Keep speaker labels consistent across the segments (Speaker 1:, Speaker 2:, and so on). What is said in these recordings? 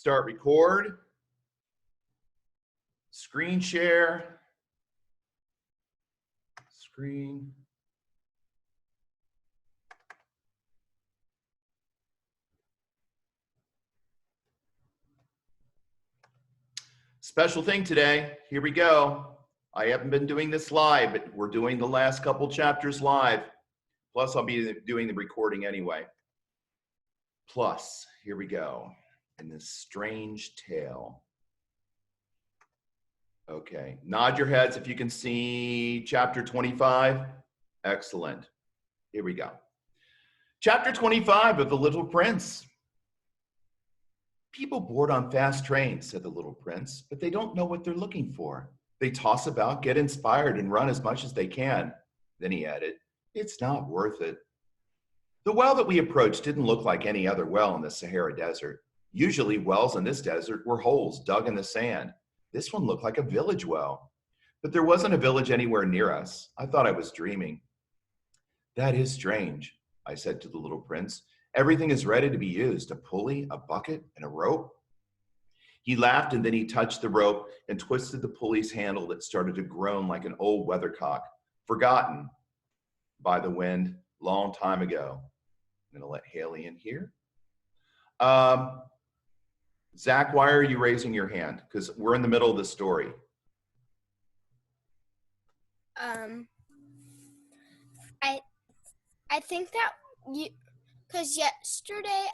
Speaker 1: Start record, screen share, screen. Special thing today, here we go. I haven't been doing this live, but we're doing the last couple chapters live. Plus I'll be doing the recording anyway. Plus, here we go, in this strange tale. Okay, nod your heads if you can see chapter 25. Excellent. Here we go. Chapter 25 of The Little Prince. People board on fast trains, said the little prince, but they don't know what they're looking for. They toss about, get inspired, and run as much as they can. Then he added, it's not worth it. The well that we approached didn't look like any other well in the Sahara Desert. Usually wells in this desert were holes dug in the sand. This one looked like a village well. But there wasn't a village anywhere near us. I thought I was dreaming. That is strange, I said to the little prince. Everything is ready to be used, a pulley, a bucket, and a rope. He laughed and then he touched the rope and twisted the pulley's handle that started to groan like an old weathercock, forgotten by the wind long time ago. I'm gonna let Haley in here. Zach, why are you raising your hand? Because we're in the middle of the story.
Speaker 2: I think that because yesterday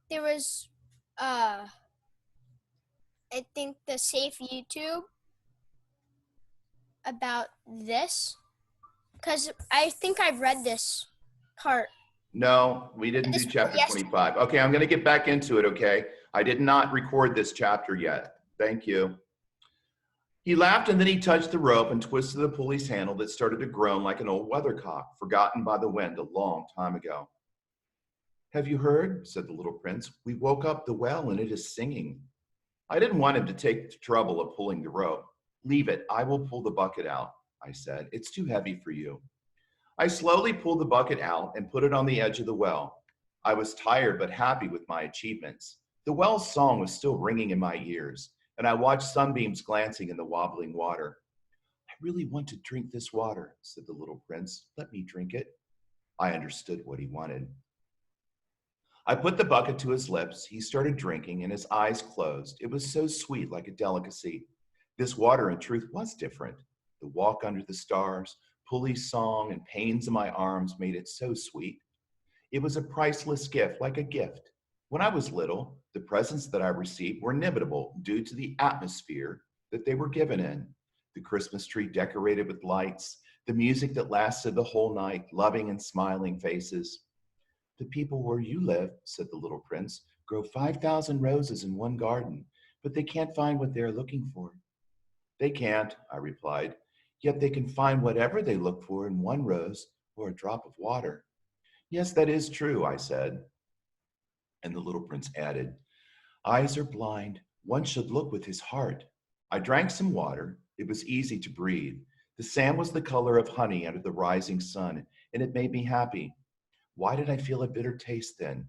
Speaker 2: there was I think the Safe YouTube about this, because I think I've read this part.
Speaker 1: No, we didn't do chapter 25. Okay, I'm gonna get back into it, okay? I did not record this chapter yet. Thank you. He laughed and then he touched the rope and twisted the pulley's handle that started to groan like an old weathercock, forgotten by the wind a long time ago. Have you heard? Said the little prince. We woke up the well and it is singing. I didn't want him to take the trouble of pulling the rope. Leave it, I will pull the bucket out, I said. It's too heavy for you. I slowly pulled the bucket out and put it on the edge of the well. I was tired but happy with my achievements. The well's song was still ringing in my ears, and I watched sunbeams glancing in the wobbling water. I really want to drink this water, said the little prince. Let me drink it. I understood what he wanted. I put the bucket to his lips. He started drinking and his eyes closed. It was so sweet, like a delicacy. This water, in truth, was different. The walk under the stars, Pulley's song, and pains in my arms made it so sweet. It was a priceless gift, like a gift. When I was little, the presents that I received were inimitable due to the atmosphere that they were given in. The Christmas tree decorated with lights, the music that lasted the whole night, loving and smiling faces. The people where you live, said the little prince, grow 5,000 roses in one garden, but they can't find what they're looking for. They can't, I replied, yet they can find whatever they look for in one rose or a drop of water. Yes, that is true, I said. And the little prince added, eyes are blind, one should look with his heart. I drank some water, it was easy to breathe. The sand was the color of honey under the rising sun, and it made me happy. Why did I feel a bitter taste then?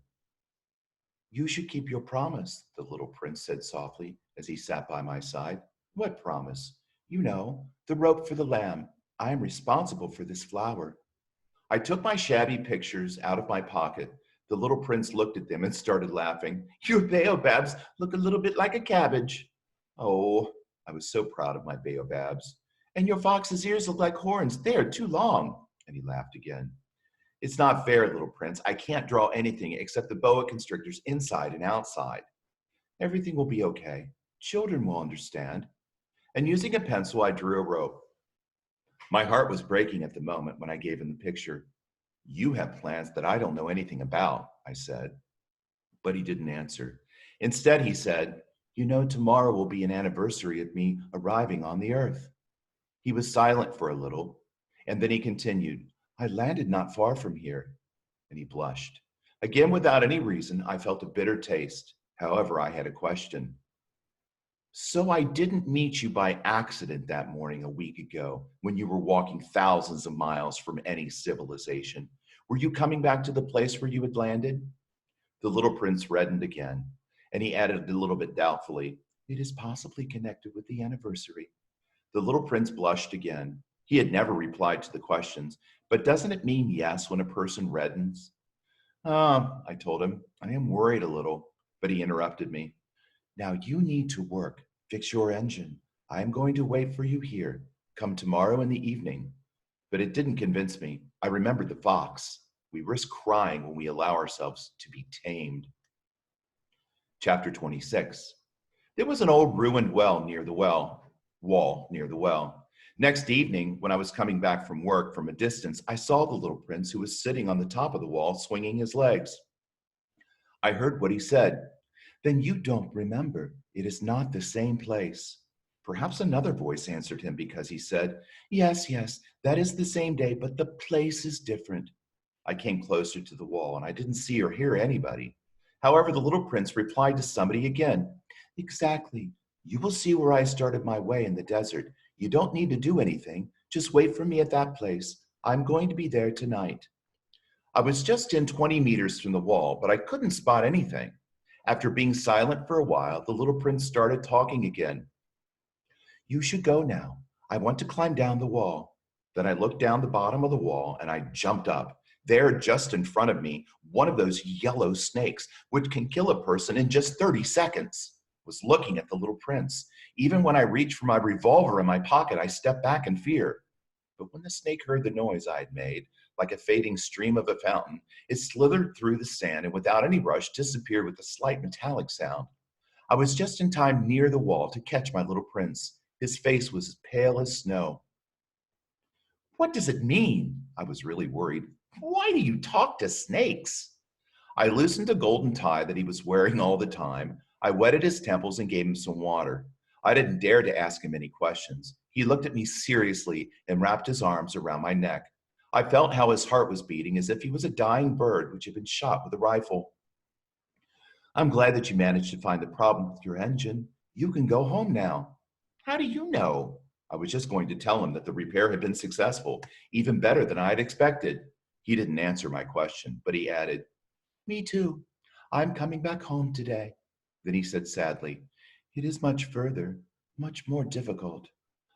Speaker 1: You should keep your promise, the little prince said softly as he sat by my side. What promise? You know, the rope for the lamb. I am responsible for this flower. I took my shabby pictures out of my pocket. The little prince looked at them and started laughing. Your baobabs look a little bit like a cabbage. Oh, I was so proud of my baobabs. And your fox's ears look like horns. They are too long. And he laughed again. It's not fair, little prince. I can't draw anything except the boa constrictors inside and outside. Everything will be okay. Children will understand. And using a pencil, I drew a rope. My heart was breaking at the moment when I gave him the picture. You have plans that I don't know anything about, I said. But he didn't answer. Instead, he said, you know, tomorrow will be an anniversary of me arriving on the earth. He was silent for a little, and then he continued, I landed not far from here. And he blushed. Again, without any reason, I felt a bitter taste. However, I had a question. So I didn't meet you by accident that morning a week ago when you were walking thousands of miles from any civilization. Were you coming back to the place where you had landed? The little prince reddened again, And he added a little bit doubtfully, "It is possibly connected with the anniversary." The little prince blushed again. He had never replied to the questions, but doesn't it mean yes when a person reddens? I told him, "I am worried a little," but he interrupted me. "Now you need to work. Fix your engine. I am going to wait for you here. Come tomorrow in the evening." But it didn't convince me. I remembered the fox. We risk crying when we allow ourselves to be tamed. Chapter 26. There was an old ruined wall near the well. Next evening, when I was coming back from work from a distance, I saw the little prince who was sitting on the top of the wall swinging his legs. I heard what he said. "Then you don't remember. It is not the same place." Perhaps another voice answered him because he said, "Yes, yes, that is the same day, but the place is different." I came closer to the wall and I didn't see or hear anybody. However, the little prince replied to somebody again. "Exactly. You will see where I started my way in the desert. You don't need to do anything. Just wait for me at that place. I'm going to be there tonight." I was just in 20 meters from the wall, but I couldn't spot anything. After being silent for a while, the little prince started talking again. "You should go now. I want to climb down the wall." Then I looked down the bottom of the wall and I jumped up. There, just in front of me, one of those yellow snakes, which can kill a person in just 30 seconds, was looking at the little prince. Even when I reached for my revolver in my pocket, I stepped back in fear. But when the snake heard the noise I had made, like a fading stream of a fountain, it slithered through the sand and without any rush disappeared with a slight metallic sound. I was just in time near the wall to catch my little prince. His face was as pale as snow. "What does it mean?" I was really worried. "Why do you talk to snakes?" I loosened a golden tie that he was wearing all the time. I wetted his temples and gave him some water. I didn't dare to ask him any questions. He looked at me seriously and wrapped his arms around my neck. I felt how his heart was beating as if he was a dying bird which had been shot with a rifle. "I'm glad that you managed to find the problem with your engine. You can go home now." "How do you know?" I was just going to tell him that the repair had been successful, even better than I had expected. He didn't answer my question, but he added, "Me too. I'm coming back home today." Then he said sadly, "It is much further, much more difficult."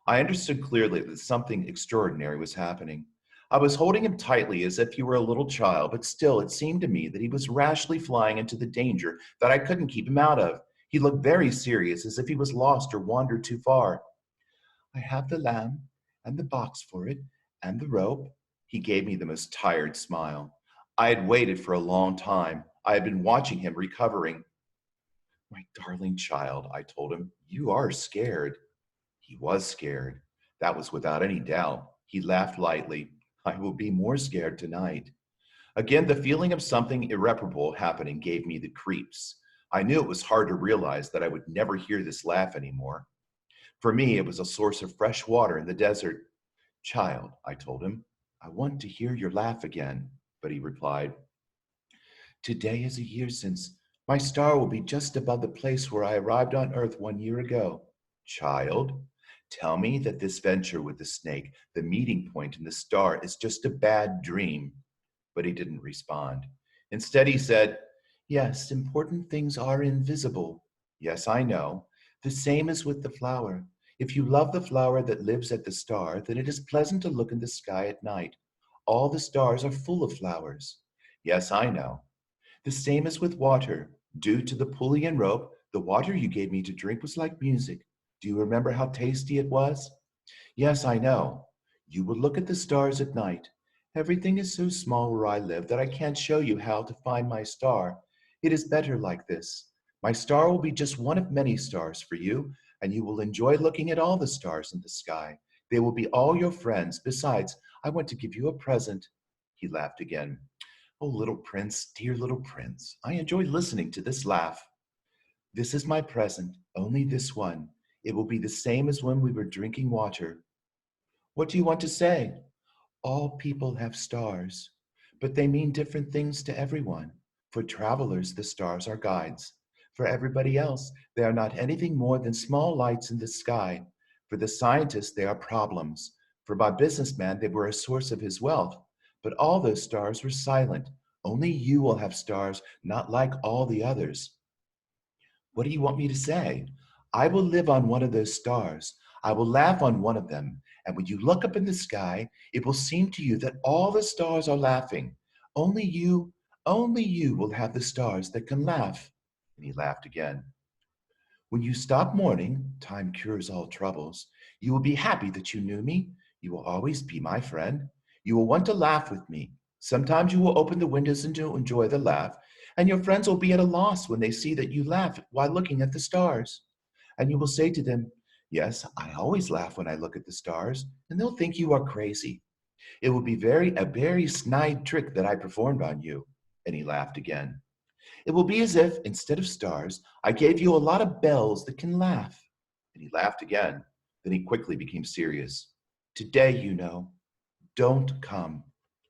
Speaker 1: I understood clearly that something extraordinary was happening. I was holding him tightly as if he were a little child, but still it seemed to me that he was rashly flying into the danger that I couldn't keep him out of. He looked very serious, as if he was lost or wandered too far. "I have the lamb and the box for it and the rope." He gave me the most tired smile. I had waited for a long time. I had been watching him recovering. "My darling child," I told him, "you are scared." He was scared. That was without any doubt. He laughed lightly. "I will be more scared tonight." Again, the feeling of something irreparable happening gave me the creeps. I knew it was hard to realize that I would never hear this laugh anymore. For me, it was a source of fresh water in the desert. "Child," I told him, "I want to hear your laugh again." But he replied, "Today is a year since. My star will be just above the place where I arrived on Earth 1 year ago." "Child, tell me that this venture with the snake, the meeting point and the star, is just a bad dream." But he didn't respond. Instead, he said, "Yes, important things are invisible." "Yes, I know. The same as with the flower. If you love the flower that lives at the star, then it is pleasant to look in the sky at night. All the stars are full of flowers." "Yes, I know. The same as with water. Due to the pulley and rope, the water you gave me to drink was like music. Do you remember how tasty it was?" "Yes, I know. You will look at the stars at night. Everything is so small where I live that I can't show you how to find my star. It is better like this. My star will be just one of many stars for you, and you will enjoy looking at all the stars in the sky. They will be all your friends. Besides, I want to give you a present." He laughed again. "Oh, little prince, dear little prince, I enjoy listening to this laugh. This is my present, only this one. It will be the same as when we were drinking water." "What do you want to say?" "All people have stars, but they mean different things to everyone. For travelers, the stars are guides. For everybody else, they are not anything more than small lights in the sky. For the scientist, they are problems. For my businessman, they were a source of his wealth. But all those stars were silent. Only you will have stars, not like all the others." What do you want me to say? I will live on one of those stars. I will laugh on one of them. And when you look up in the sky, it will seem to you that all the stars are laughing. Only you will have the stars that can laugh. And he laughed again. When you stop mourning, time cures all troubles. You will be happy that you knew me. You will always be my friend. You will want to laugh with me. Sometimes you will open the windows and to enjoy the laugh, and your friends will be at a loss when they see that you laugh while looking at the stars. And you will say to them, yes, I always laugh when I look at the stars, and they'll think you are crazy. It will be a very snide trick that I performed on you. And he laughed again. It will be as if, instead of stars, I gave you a lot of bells that can laugh. And he laughed again. Then he quickly became serious. Today, you know, don't come,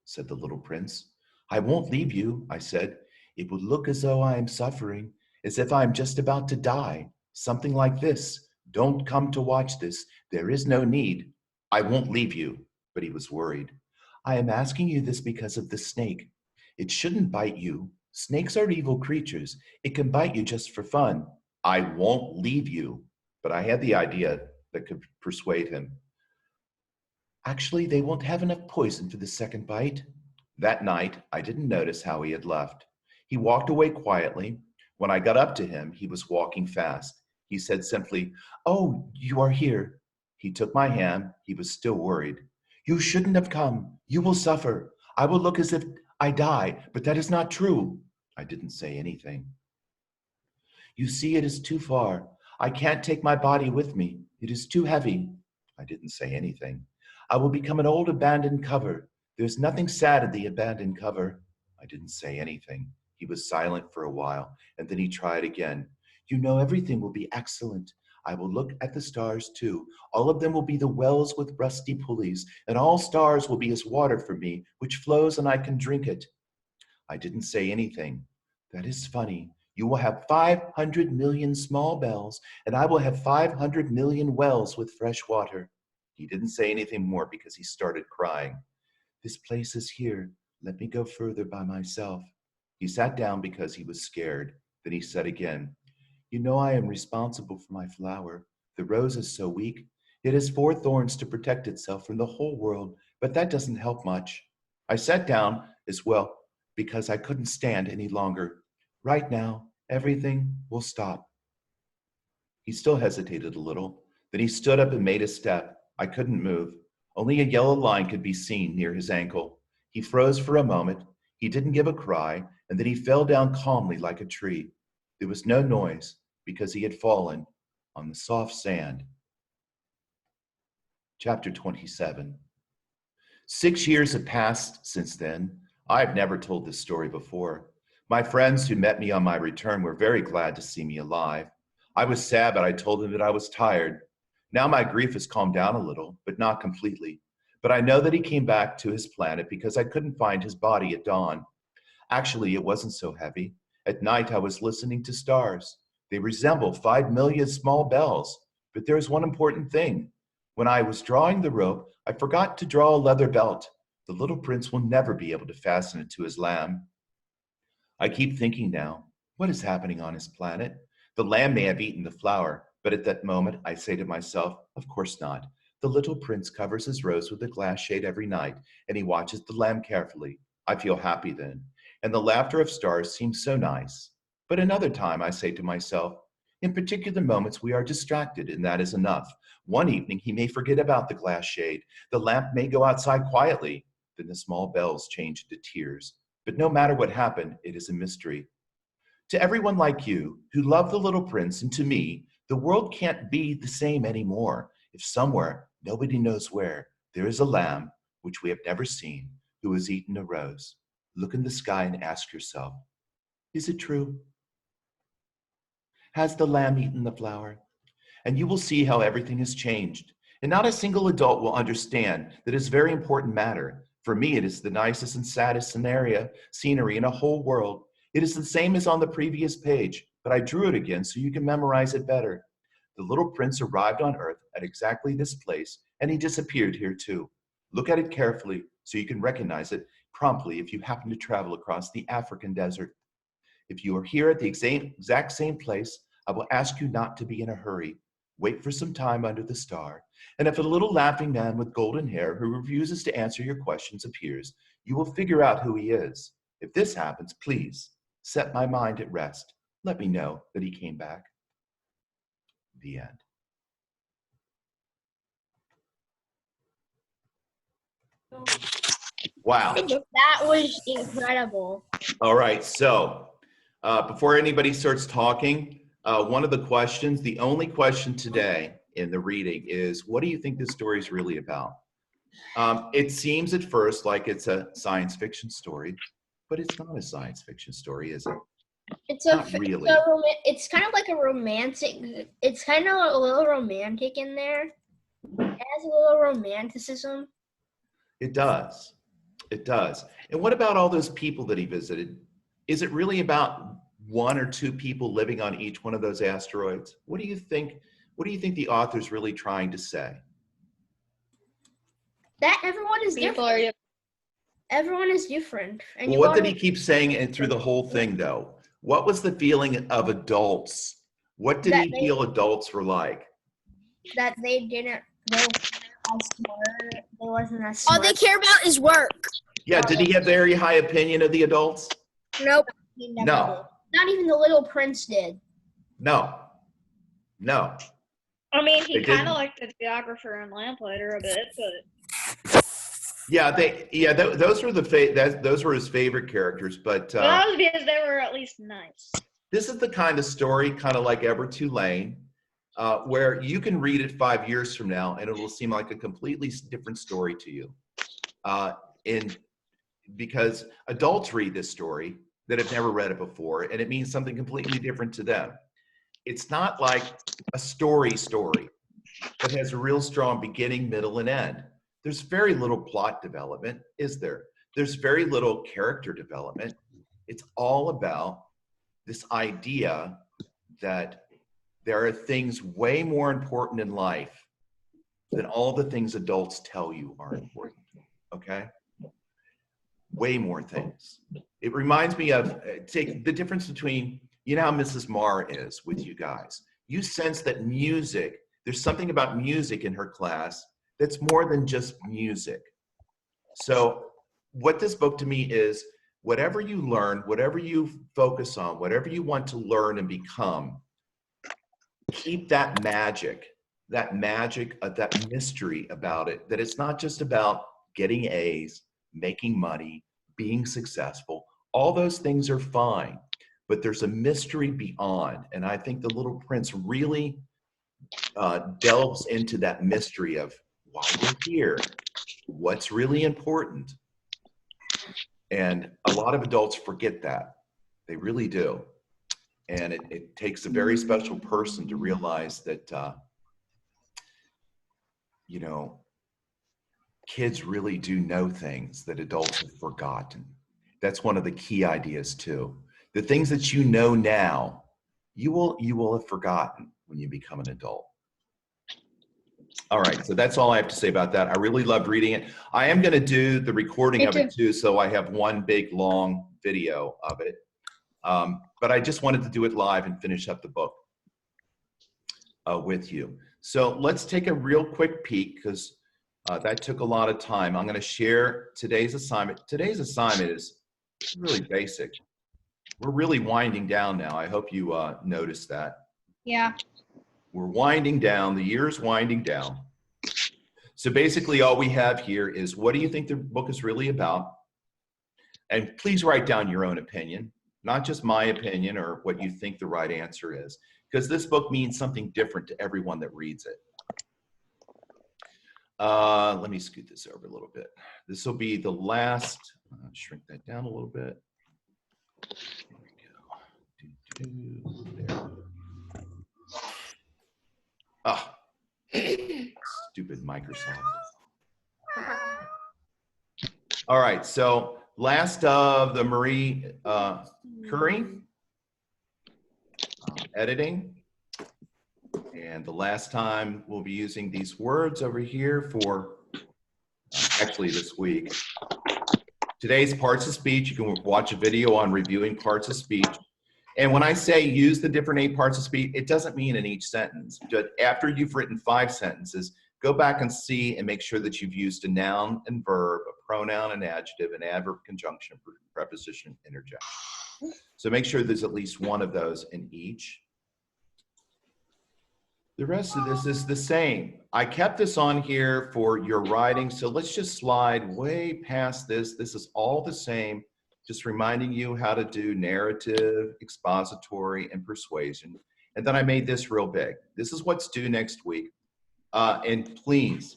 Speaker 1: said the little prince. I won't leave you, I said. It would look as though I am suffering, as if I am just about to die. Something like this. Don't come to watch this. There is no need. I won't leave you. But he was worried. I am asking you this because of the snake. It shouldn't bite you. Snakes are evil creatures. It can bite you just for fun. I won't leave you. But I had the idea that could persuade him. Actually, they won't have enough poison for the second bite. That night, I didn't notice how he had left. He walked away quietly. When I got up to him, he was walking fast. He said simply, "Oh, you are here." He took my hand. He was still worried. "You shouldn't have come. You will suffer. I will look as if I die, but that is not true." I didn't say anything. "You see, it is too far. I can't take my body with me. It is too heavy." I didn't say anything. "I will become an old abandoned cover. There's nothing sad in the abandoned cover." I didn't say anything. He was silent for a while, and then he tried again. "You know, everything will be excellent. I will look at the stars too. All of them will be the wells with rusty pulleys, and all stars will be as water for me, which flows and I can drink it." I didn't say anything. "That is funny. You will have 500 million small bells, and I will have 500 million wells with fresh water." He didn't say anything more because he started crying. "This place is here. Let me go further by myself." He sat down because he was scared. Then he said again, "You know I am responsible for my flower. The rose is so weak. It has 4 thorns to protect itself from the whole world, but that doesn't help much." I sat down as well because I couldn't stand any longer. "Right now, everything will stop." He still hesitated a little. Then he stood up and made a step. I couldn't move. Only a yellow line could be seen near his ankle. He froze for a moment. He didn't give a cry, and then he fell down calmly like a tree. There was no noise because he had fallen on the soft sand. Chapter 27. 6 years have passed since then. I've never told this story before. My friends who met me on my return were very glad to see me alive. I was sad, but I told them that I was tired. Now my grief has calmed down a little, but not completely. But I know that he came back to his planet because I couldn't find his body at dawn. Actually, it wasn't so heavy. At night, I was listening to stars. They resemble 5 million small bells. But there's one important thing. When I was drawing the rope, I forgot to draw a leather belt. The little prince will never be able to fasten it to his lamb. I keep thinking now, what is happening on his planet? The lamb may have eaten the flower, but at that moment I say to myself, of course not. The little prince covers his rose with a glass shade every night, and he watches the lamb carefully. I feel happy then, and the laughter of stars seems so nice. But another time I say to myself, in particular moments we are distracted, and that is enough. One evening he may forget about the glass shade. The lamp may go outside quietly. Then the small bells change into tears. But no matter what happened, it is a mystery. To everyone like you, who love the little prince, and to me, the world can't be the same anymore if somewhere, nobody knows where, there is a lamb, which we have never seen, who has eaten a rose. Look in the sky and ask yourself, is it true? Has the lamb eaten the flower? And you will see how everything has changed. And not a single adult will understand that it's a very important matter. For me, it is the nicest and saddest scenery in a whole world. It is the same as on the previous page, but I drew it again so you can memorize it better. The little prince arrived on Earth at exactly this place, and he disappeared here too. Look at it carefully so you can recognize it promptly if you happen to travel across the African desert. If you are here at the exact same place, I will ask you not to be in a hurry. Wait for some time under the star. And if a little laughing man with golden hair who refuses to answer your questions appears, you will figure out who he is. If this happens, please set my mind at rest. Let me know that he came back. The end. Wow.
Speaker 2: That was incredible.
Speaker 1: All right, so before anybody starts talking, one of the questions, the only question today in the reading is, what do you think this story is really about? It seems at first like it's a science fiction story, but it's not a science fiction story, is it? Not really.
Speaker 2: It's kind of like a romantic. It's kind of a little romantic in there. It has a little romanticism.
Speaker 1: It does. It does. And what about all those people that he visited? Is it really about one or two people living on each one of those asteroids? What do you think? What do you think the author's really trying to say?
Speaker 2: That everyone is different. Everyone is different. And
Speaker 1: well, what did he keep saying and through the whole thing, though? What was the feeling of adults? What did he feel adults were like?
Speaker 2: That they didn't. They weren't as smart. They wasn't as smart. All they care about is work.
Speaker 1: Yeah. Did he have very high opinion of the adults?
Speaker 2: Nope. He never did. Not even the little prince did.
Speaker 1: No. No.
Speaker 3: I mean, he kind of liked the geographer and lamplighter a bit, but.
Speaker 1: Yeah, those were those were his favorite characters, but
Speaker 3: that was because they were at least nice.
Speaker 1: This is the kind of story, kind of like Ever Tulane, where you can read it 5 years from now and it will seem like a completely different story to you. Because adults read this story that have never read it before, and it means something completely different to them. It's not like a story that has a real strong beginning, middle, and end. There's very little plot development, is there? There's very little character development. It's all about this idea that there are things way more important in life than all the things adults tell you are important, okay? Way more things. It reminds me of, take the difference between, you know how Mrs. Marr is with you guys. You sense that music, there's something about music in her class that's more than just music. So what this book to me is, whatever you learn, whatever you focus on, whatever you want to learn and become, keep that magic, that mystery about it, that it's not just about getting A's, making money, being successful. All those things are fine, but there's a mystery beyond. And I think The Little Prince really delves into that mystery of why we're here, what's really important. And a lot of adults forget that. They really do. And it takes a very special person to realize that, you know, kids really do know things that adults have forgotten. That's one of the key ideas too. The things that you know now, you will have forgotten when you become an adult. All right, so that's all I have to say about that. I really loved reading it. I am going to do the recording of it too, so I have one big long video of it. But I just wanted to do it live and finish up the book with you. So let's take a real quick peek, because that took a lot of time. I'm going to share today's assignment. Today's assignment is really basic. We're really winding down now. I hope you noticed that.
Speaker 2: Yeah.
Speaker 1: We're winding down. The year's winding down. So basically all we have here is, what do you think the book is really about? And please write down your own opinion, not just my opinion or what you think the right answer is, because this book means something different to everyone that reads it. Let me scoot this over a little bit. This will be the last, shrink that down a little bit. There we go. There. Ah, stupid Microsoft. All right, so last of the Marie Curie editing. And the last time we'll be using these words over here for, actually this week. Today's parts of speech, you can watch a video on reviewing parts of speech. And when I say use the different 8 parts of speech, it doesn't mean in each sentence. Just after you've written 5 sentences, go back and see and make sure that you've used a noun and verb, a pronoun and adjective, an adverb, conjunction, preposition, interjection. So make sure there's at least one of those in each. The rest of this is the same. I kept this on here for your writing, so let's just slide way past this. This is all the same, just reminding you how to do narrative, expository, and persuasion. And then I made this real big. This is what's due next week. And please,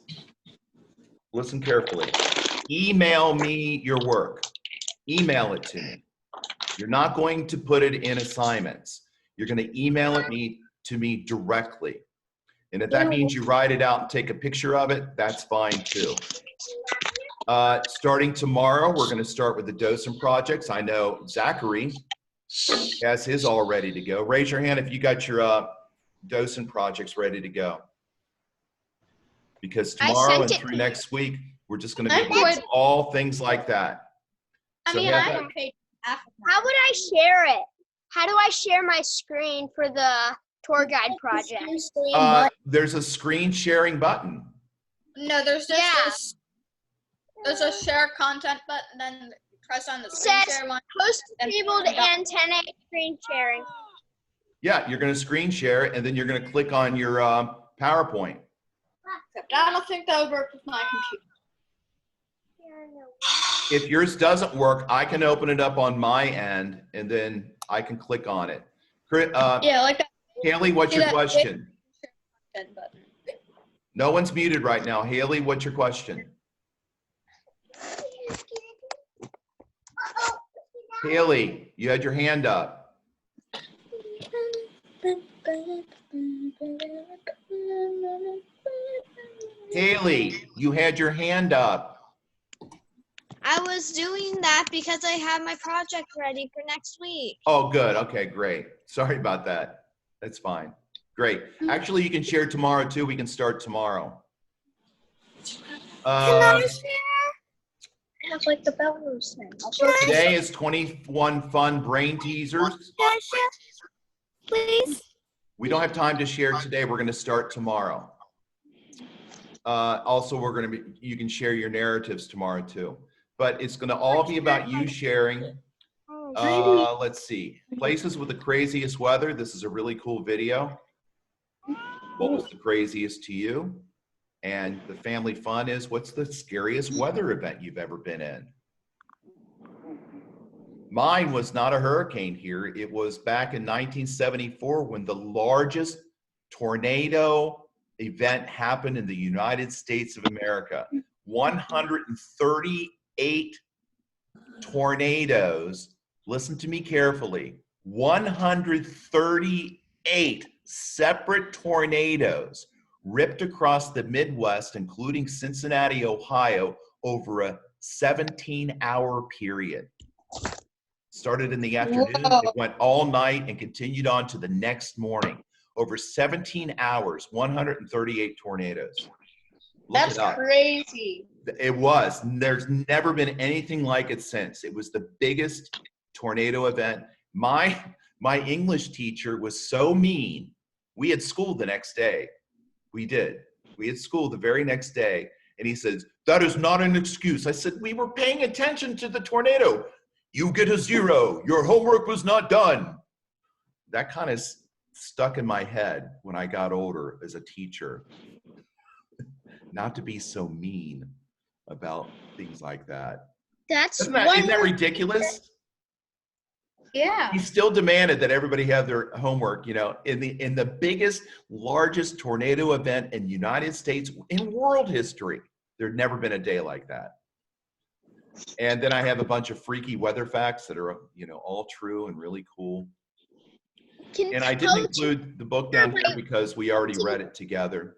Speaker 1: listen carefully. Email me your work. Email it to me. You're not going to put it in assignments. You're going to email it to me directly. And if that means you write it out and take a picture of it, that's fine too. Starting tomorrow, we're going to start with the docent projects. I know Zachary has his all ready to go. Raise your hand if you got your docent projects ready to go. Because tomorrow and through next week, we're just going to be doing all things like that.
Speaker 3: I
Speaker 1: So
Speaker 3: mean,
Speaker 1: have
Speaker 3: I
Speaker 1: that-
Speaker 3: don't pay half of
Speaker 4: How would I share it? How do I share my screen for the tour guide project?
Speaker 1: there's a screen sharing button.
Speaker 3: No, there's just
Speaker 4: Yeah.
Speaker 3: there's a share content button, then press on the screen
Speaker 4: Says
Speaker 3: share one.
Speaker 4: Host
Speaker 3: And-
Speaker 4: disabled and 10x screen sharing.
Speaker 1: Yeah, you're going to screen share it, and then you're going to click on your PowerPoint.
Speaker 3: Except I don't think that would work with my computer.
Speaker 1: If yours doesn't work, I can open it up on my end, and then I can click on it.
Speaker 3: Yeah, like that
Speaker 1: Haley, what's
Speaker 3: See
Speaker 1: your
Speaker 3: that
Speaker 1: question?
Speaker 3: content button.
Speaker 1: No one's muted right now. Haley, what's your question? Haley, you had your hand up. Haley, you had your hand up.
Speaker 4: I was doing that because I have my project ready for next week.
Speaker 1: Oh, good. Okay, great. Sorry about that. That's fine. Great. Actually, you can share tomorrow too. We can start tomorrow.
Speaker 4: I have like the bellows thing.
Speaker 1: Today is 21 fun brain teasers.
Speaker 4: Please.
Speaker 1: We don't have time to share today. We're going to start tomorrow. Also, you can share your narratives tomorrow too. But it's going to all be about you sharing. Let's see. Places with the craziest weather. This is a really cool video. What was the craziest to you? And the family fun is, what's the scariest weather event you've ever been in? Mine was not a hurricane here. It was back in 1974 when the largest tornado event happened in the United States of America. 138 tornadoes, listen to me carefully, 138 separate tornadoes ripped across the Midwest, including Cincinnati, Ohio, over a 17-hour period. Started in the afternoon, it went all night and continued on to the next morning. Over 17 hours, 138 tornadoes. Look
Speaker 3: That's
Speaker 1: it up.
Speaker 3: crazy.
Speaker 1: It was. There's never been anything like it since. It was the biggest tornado event. My English teacher was so mean. We had school the next day. We did. We had school the very next day. And he says, that is not an excuse. I said, we were paying attention to the tornado. You get a 0. Your homework was not done. That kind of stuck in my head when I got older as a teacher. Not to be so mean about things like that.
Speaker 4: That's
Speaker 1: Isn't that ridiculous?
Speaker 3: Yeah.
Speaker 1: He still demanded that everybody have their homework, you know, in the biggest, largest tornado event in the United States in world history. There'd never been a day like that. And then I have a bunch of freaky weather facts that are, you know, all true and really cool. And I didn't include the book down here because we already read it together.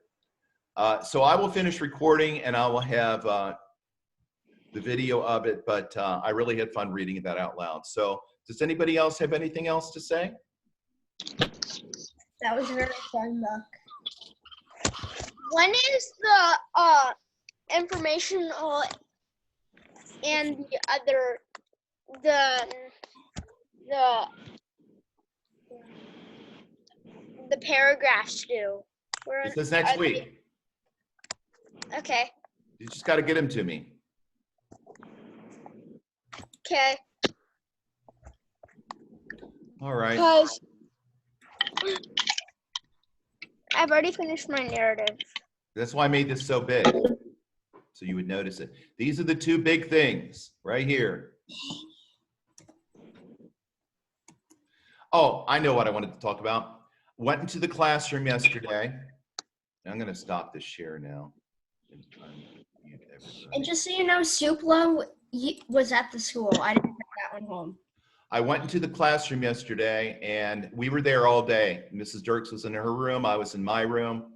Speaker 1: So I will finish recording and I will have the video of it, but I really had fun reading that out loud. So does anybody else have anything else to say?
Speaker 2: That was a very fun book.
Speaker 4: When is the informational and the other the the paragraphs due?
Speaker 1: This is next week.
Speaker 4: Okay.
Speaker 1: You just got to get them to me.
Speaker 4: Okay.
Speaker 1: All right.
Speaker 4: Because I've already finished my narrative.
Speaker 1: That's why I made this so big, so you would notice it. These are the two big things right here. Oh, I know what I wanted to talk about. Went into the classroom yesterday. I'm going to stop this share now.
Speaker 2: And just so you know, Suplo was at the school. I didn't bring that one home.
Speaker 1: I went into the classroom yesterday, and we were there all day. Mrs. Dirks was in her room. I was in my room.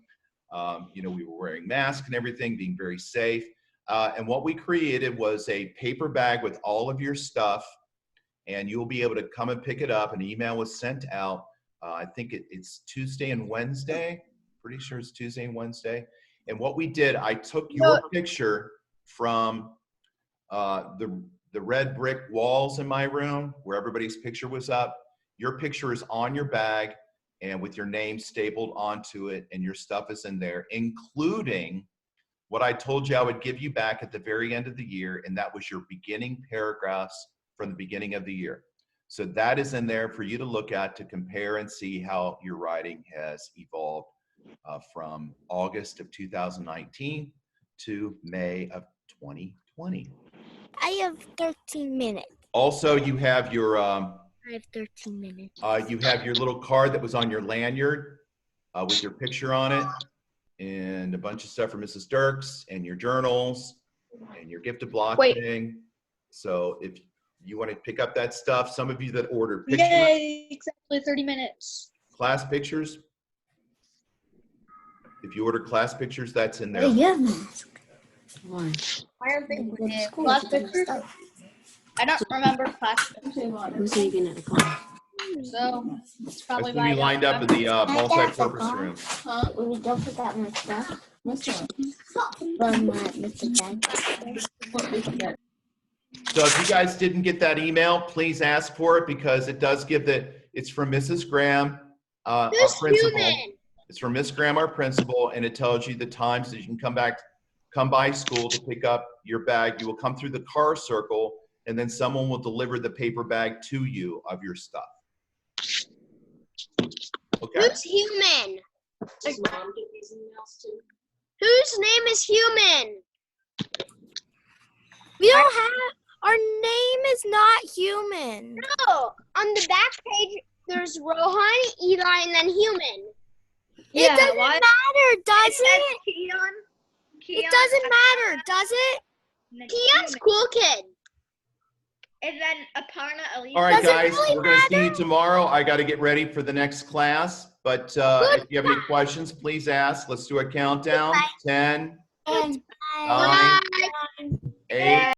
Speaker 1: You know, we were wearing masks and everything, being very safe. And what we created was a paper bag with all of your stuff, and you'll be able to come and pick it up. An email was sent out. I think it's Tuesday and Wednesday. Pretty sure it's Tuesday and Wednesday. And what we did, I took your picture from the red brick walls in my room where everybody's picture was up. Your picture is on your bag and with your name stapled onto it, and your stuff is in there, including what I told you I would give you back at the very end of the year, and that was your beginning paragraphs from the beginning of the year. So that is in there for you to look at, to compare and see how your writing has evolved from August of 2019 to May of 2020.
Speaker 5: I have 13 minutes.
Speaker 1: Also, you have your
Speaker 5: I have 13 minutes.
Speaker 1: you have your little card that was on your lanyard with your picture on it, and a bunch of stuff for Mrs. Dirks, and your journals, and your gifted block thing. So if you want to pick up that stuff, some of you that ordered pictures.
Speaker 3: Yay, exactly 30 minutes.
Speaker 1: Class pictures. If you order class pictures, that's in there.
Speaker 5: Yeah.
Speaker 2: I don't think we did.
Speaker 3: Class pictures? I don't remember class pictures.
Speaker 5: Who's leaving at the class?
Speaker 3: So it's probably
Speaker 1: That's when you lined up in the multi-purpose room.
Speaker 5: We don't forget my stuff. From Mr. Jen.
Speaker 1: So if you guys didn't get that email, please ask for it, because it does give it's from Mrs. Graham, our principal. It's from Miss Graham, our principal, and it tells you the times that you can come by school to pick up your bag. You will come through the car circle, and then someone will deliver the paper bag to you of your stuff. Okay.
Speaker 4: Who's human? Does Mom get these emails too? Whose name is human?
Speaker 5: We don't have, our name is not human.
Speaker 4: No, on the back page, there's Rohan, Eli, and then human.
Speaker 5: It doesn't matter, does it?
Speaker 3: Keon.
Speaker 5: It doesn't matter, does it?
Speaker 4: Keon's cool kid.
Speaker 3: And then Aparna, Elise.
Speaker 1: All right,
Speaker 5: Does it
Speaker 1: guys,
Speaker 5: really
Speaker 1: we're going to see you
Speaker 5: matter?
Speaker 1: tomorrow. I got to get ready for the next class, but if you have any questions, please ask. Let's do a countdown. 10,
Speaker 5: And
Speaker 1: 9, 8.